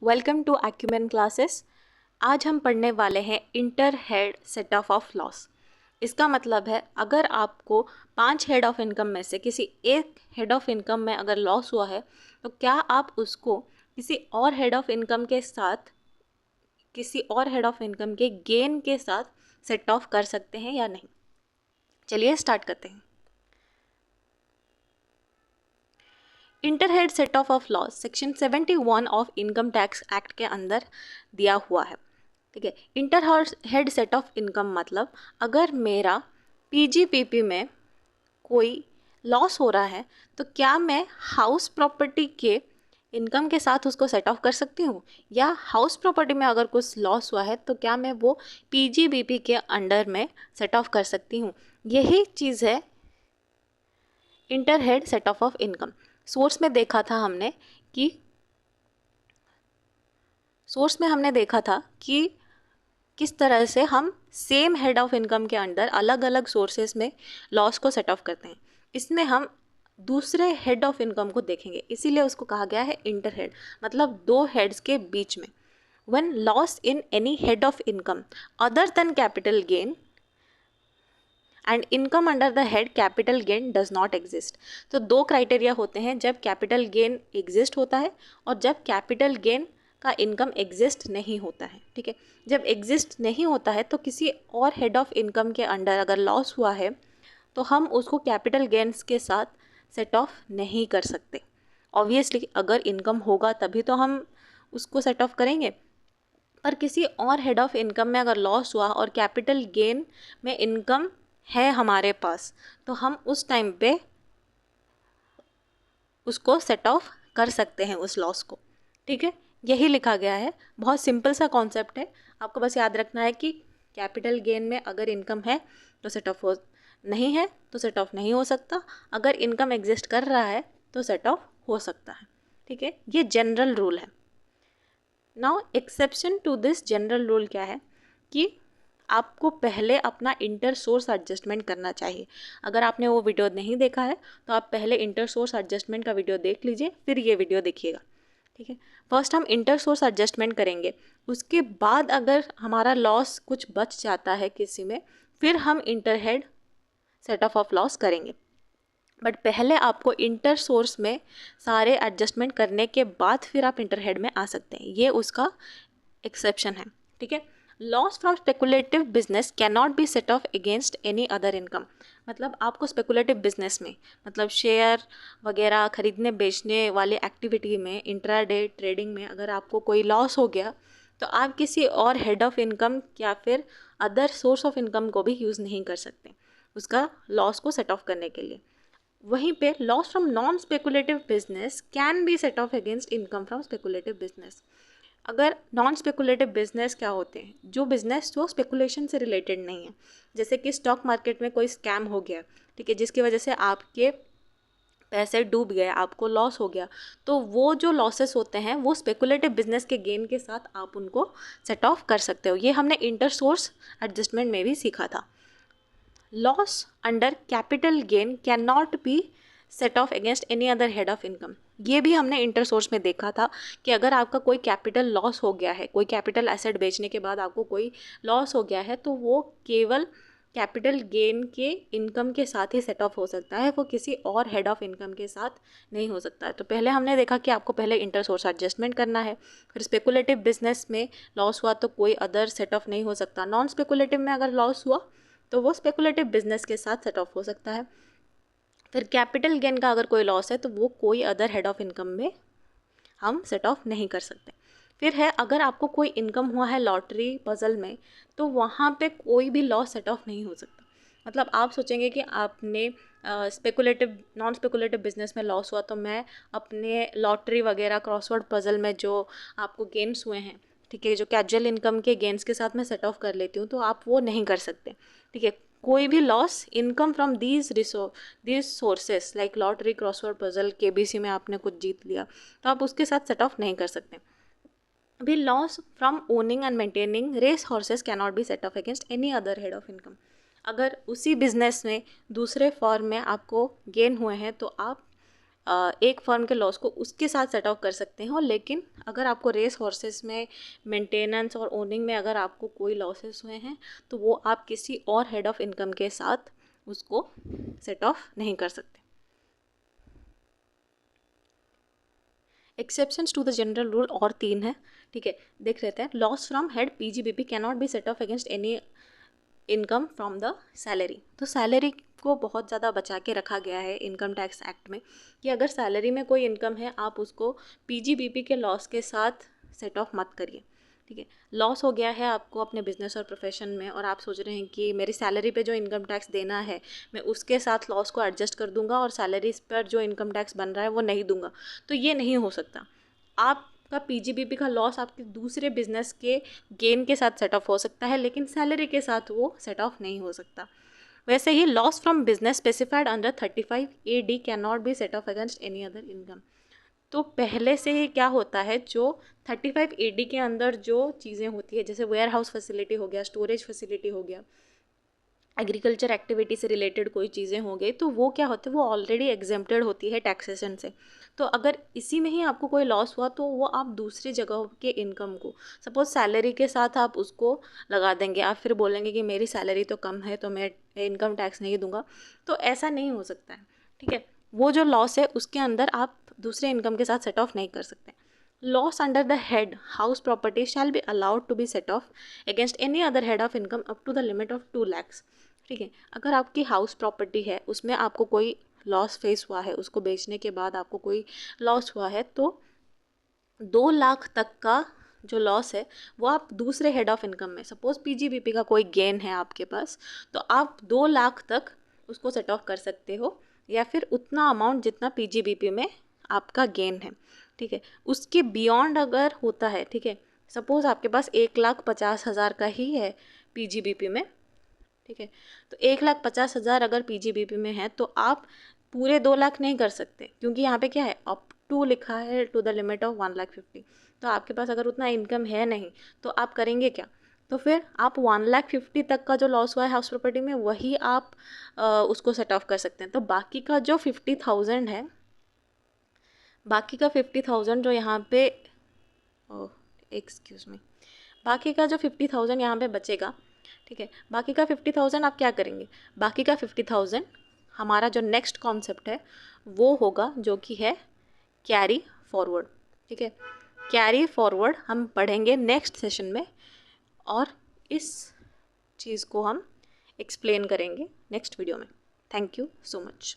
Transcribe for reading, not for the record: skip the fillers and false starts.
Welcome to acumen classes. आज हम पढ़ने वाले हैं inter head set off loss. इसका मतलब है अगर आपको 5 हेड ऑफ इनकम में से किसी एक हेड ऑफ इनकम में अगर लॉस हुआ है तो क्या आप उसको किसी और हेड ऑफ इनकम के साथ किसी और हेड ऑफ इनकम के गेन के साथ सेट ऑफ कर सकते हैं या नहीं। चलिए स्टार्ट करते हैं। Inter head set off loss section 71 of income tax act के अंदर दिया हुआ है। ठीक है, inter head set off income मतलब अगर मेरा पीजीपीपी में कोई लॉस हो रहा है तो क्या मैं हाउस प्रॉपर्टी के इनकम के साथ उसको सेट ऑफ कर सकती हूँ, या हाउस प्रॉपर्टी में अगर कुछ लॉस हुआ है तो क्या मैं वो पीजीबीपी के अंडर में सेट ऑफ कर सकती हूँ। यही चीज़ है inter head set off income. Source में देखा था हमने कि किस तरह से हम सेम हेड ऑफ इनकम के अंडर अलग अलग सोर्सेस में लॉस को सेट ऑफ करते हैं। इसमें हम दूसरे हेड ऑफ इनकम को देखेंगे, इसीलिए उसको कहा गया है इंटर हेड, मतलब दो हेड्स के बीच में। When loss in any head of income other than capital gain and income under the head capital gain does not exist. तो दो क्राइटेरिया होते हैं, जब कैपिटल गेन एग्जिस्ट होता है और जब कैपिटल गेन का इनकम एग्जिस्ट नहीं होता है। ठीक है, जब एग्जिस्ट नहीं होता है तो किसी और हेड ऑफ इनकम के अंडर अगर लॉस हुआ है तो हम उसको कैपिटल गेन्स के साथ सेट ऑफ नहीं कर सकते। ऑब्वियसली अगर इनकम होगा तभी तो हम उसको सेट ऑफ करेंगे, पर किसी और हेड ऑफ इनकम में अगर लॉस हुआ और कैपिटल गेन में इनकम है हमारे पास तो हम उस टाइम पे उसको सेट ऑफ कर सकते हैं उस लॉस को। ठीक है, यही लिखा गया है। बहुत सिंपल सा कॉन्सेप्ट है, आपको बस याद रखना है कि कैपिटल गेन में अगर इनकम है तो सेट ऑफ हो, नहीं है तो सेट ऑफ नहीं हो सकता। अगर इनकम एग्जिस्ट कर रहा है तो सेट ऑफ हो सकता है। ठीक है, ये जनरल रूल है। Now exception to this general rule क्या है कि आपको पहले अपना इंटर सोर्स एडजस्टमेंट करना चाहिए। अगर आपने वो वीडियो नहीं देखा है तो आप पहले इंटर सोर्स एडजस्टमेंट का वीडियो देख लीजिए, फिर ये वीडियो देखिएगा। ठीक है, फर्स्ट हम इंटर सोर्स एडजस्टमेंट करेंगे, उसके बाद अगर हमारा लॉस कुछ बच जाता है किसी में, फिर हम inter head set off loss करेंगे। बट पहले आपको इंटर सोर्स में सारे एडजस्टमेंट करने के बाद फिर आप इंटर हेड में आ सकते हैं, ये उसका एक्सेप्शन है। ठीक है, loss from speculative business can not be set off against any other income. मतलब आपको स्पेकुलेटिव बिजनेस में, मतलब शेयर वगैरह खरीदने बेचने वाली एक्टिविटी में, इंट्राडे ट्रेडिंग में अगर आपको कोई लॉस हो गया तो आप किसी और हेड ऑफ इनकम या फिर अदर सोर्स ऑफ इनकम को भी यूज़ नहीं कर सकते उसका लॉस को सेट ऑफ करने के लिए। वहीं पे loss from non speculative business can be set off against income from speculative business. अगर नॉन स्पेकुलेटिव बिजनेस क्या होते हैं, जो बिजनेस जो स्पेकुलेशन से रिलेटेड नहीं है, जैसे कि स्टॉक मार्केट में कोई स्कैम हो गया, ठीक है, जिसकी वजह से आपके पैसे डूब गए, आपको लॉस हो गया, तो वो जो लॉसेस होते हैं वो स्पेकुलेटिव बिजनेस के गेन के साथ आप उनको सेट ऑफ कर सकते हो। ये हमने इंटर सोर्स एडजस्टमेंट में भी सीखा था। Loss under capital gain can not be set off against any other head of income. ये भी हमने इंटर सोर्स में देखा था कि अगर आपका कोई कैपिटल लॉस हो गया है, कोई कैपिटल एसेट बेचने के बाद आपको कोई लॉस हो गया है, तो वो केवल कैपिटल गेन के इनकम के साथ ही सेट ऑफ हो सकता है, वो किसी और हेड ऑफ इनकम के साथ नहीं हो सकता है। तो पहले हमने देखा कि आपको पहले इंटर सोर्स एडजस्टमेंट करना है, फिर स्पेकुलेटिव बिजनेस में लॉस हुआ तो कोई अदर सेट ऑफ नहीं हो सकता। नॉन स्पेकुलेटिव में अगर लॉस हुआ तो वो स्पेकुलेटिव बिजनेस के साथ सेट ऑफ हो सकता है। फिर कैपिटल गेन का अगर कोई लॉस है तो वो कोई अदर हेड ऑफ इनकम में हम सेट ऑफ नहीं कर सकते। फिर है अगर आपको कोई इनकम हुआ है लॉटरी पजल में, तो वहाँ पे कोई भी लॉस सेट ऑफ नहीं हो सकता। मतलब आप सोचेंगे कि आपने स्पेकुलेटिव नॉन स्पेकुलेटिव बिजनेस में लॉस हुआ तो मैं अपने लॉटरी वगैरह क्रॉसवर्ड पजल में जो आपको गेन्स हुए हैं, ठीक है, जो कैजुअल इनकम के गेन्स के साथ मैं सेट ऑफ कर लेती हूँ, तो आप वो नहीं कर सकते। ठीक है, कोई भी loss income from these sources like lottery crossword puzzle KBC में आपने कुछ जीत लिया तो आप उसके साथ सेट ऑफ नहीं कर सकते। अभी loss from owning and maintaining race horses can not be set off against any other head of income. अगर उसी बिजनेस में दूसरे फॉर्म में आपको गेन हुए हैं तो आप एक फर्म के लॉस को उसके साथ सेट ऑफ कर सकते हो, लेकिन अगर आपको रेस हॉर्सेस में मेंटेनेंस और ओनिंग में अगर आपको कोई लॉसेस हुए हैं तो वो आप किसी और हेड ऑफ इनकम के साथ उसको सेट ऑफ नहीं कर सकते। Exceptions to the general rule और 3 है, ठीक है, देख लेते हैं। Loss from head PGBP can not be set off against any income from the salary. तो सैलरी को बहुत ज़्यादा बचा के रखा गया है इनकम टैक्स एक्ट में कि अगर सैलरी में कोई इनकम है आप उसको पीजीबीपी के लॉस के साथ सेट ऑफ मत करिए, ठीक है। लॉस हो गया है आपको अपने बिजनेस और प्रोफेशन में और आप सोच रहे हैं कि मेरी सैलरी पे जो इनकम टैक्स देना है मैं उसके साथ लॉस को एडजस्ट कर दूंगा और सैलरी पर जो इनकम टैक्स बन रहा है वो नहीं दूंगा, तो ये नहीं हो सकता। आपका पीजीबीपी का लॉस आपके दूसरे बिजनेस के गेन के साथ सेट ऑफ हो सकता है, लेकिन सैलरी के साथ वो सेट ऑफ नहीं हो सकता। वैसे ही loss from business specified under 35AD can not be set off against any other income. तो पहले से ही क्या होता है, जो 35AD के अंदर जो चीज़ें होती है जैसे वेयर हाउस फैसिलिटी हो गया, स्टोरेज फैसिलिटी हो गया, एग्रीकल्चर एक्टिविटी से रिलेटेड कोई चीज़ें हो गई, तो वो क्या होते हैं, वो ऑलरेडी एग्जेम्प्टेड होती है टैक्सेशन से। तो अगर इसी में ही आपको कोई लॉस हुआ तो वो आप दूसरी जगह के इनकम को, सपोज सैलरी के साथ आप उसको लगा देंगे, आप फिर बोलेंगे कि मेरी सैलरी तो कम है तो मैं इनकम टैक्स नहीं दूंगा, तो ऐसा नहीं हो सकता है, ठीक है। वो जो लॉस है उसके अंदर आप दूसरे इनकम के साथ सेट ऑफ नहीं कर सकते। Loss under the head house property shall be allowed to be set off against any other head of income up to the limit of 2 lakhs, ठीक है। अगर आपकी हाउस प्रॉपर्टी है उसमें आपको कोई लॉस फेस हुआ है, उसको बेचने के बाद आपको कोई लॉस हुआ है, तो 2 लाख तक का जो लॉस है वो आप दूसरे हेड ऑफ इनकम में, सपोज पीजीबीपी का कोई गेन है आपके पास, तो आप 2 लाख तक उसको सेट ऑफ कर सकते हो, या फिर उतना अमाउंट जितना पीजीबीपी में आपका गेन है, ठीक है। उसके बियॉन्ड अगर होता है, ठीक है, सपोज आपके पास 1,50,000 का ही है पीजीबीपी में, ठीक है, तो 1,50,000 अगर पीजीबीपी में है तो आप पूरे 2 लाख नहीं कर सकते, क्योंकि यहाँ पे क्या है, अप टू लिखा है टू द लिमिट ऑफ 1,50,000। तो आपके पास अगर उतना इनकम है नहीं तो आप करेंगे क्या, तो फिर आप 1,50,000 तक का जो लॉस हुआ है हाउस प्रॉपर्टी में वही आप उसको सेट ऑफ कर सकते हैं। तो बाकी का जो 50,000 है, बाकी का 50,000 जो यहाँ पे, एक्सक्यूज़ मी, बाकी का जो 50,000 यहाँ पे बचेगा, ठीक है, बाकी का 50,000 आप क्या करेंगे, बाकी का 50,000 हमारा जो नेक्स्ट कॉन्सेप्ट है वो होगा जो कि है कैरी फॉरवर्ड, ठीक है। कैरी फॉरवर्ड हम पढ़ेंगे नेक्स्ट सेशन में और इस चीज़ को हम एक्सप्लेन करेंगे नेक्स्ट वीडियो में। Thank you so much.